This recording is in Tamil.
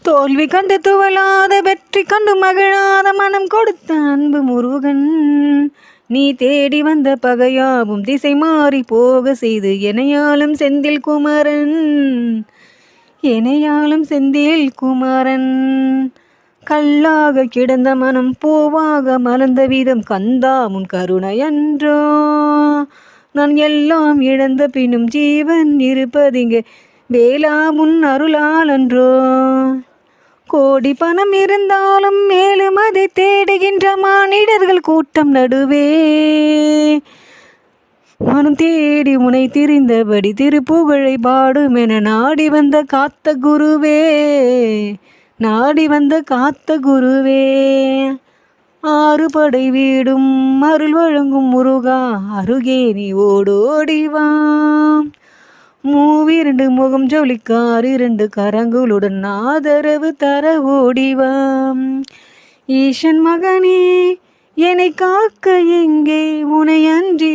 தோல்வி கண்டு துவலாத வெற்றி கண்டு மகிழாத மனம் கொடுத்த அன்பு முருகன். நீ தேடி வந்த பகையாவும் திசை மாறி போக செய்து எனையாளும் செந்தில் குமரன். எனையாளும் செந்தில் குமரன். கல்லாக கிடந்த மனம் பூவாக மலர்ந்த விதம் கந்தா உன் கருணையன்றோ. நான் எல்லாம் இழந்த பின்னும் ஜீவன் இருப்பதிங்கே வேளா உன் அருளால் அன்றோ. கோடி பணம் இருந்தாலும் மேலும் அதை தேடுகின்ற மானிடர்கள் கூட்டம் நடுவே மனம் தேடி உனை திரிந்தபடி திருப்புகழை பாடும் என நாடி வந்த காத்த குருவே. நாடி வந்த காத்த குருவே. ஆறுபடை வீடும் அருள் வழங்கும் முருகா அருகே நீ ஓடோடிவாம். மூவிரண்டு முகம் ஜொலிக்கார் இரண்டு கரங்களுடன் ஆதரவு தர ஓடிவாம். ஈசன் மகனே என்னை காக்க எங்கே உனை அன்றி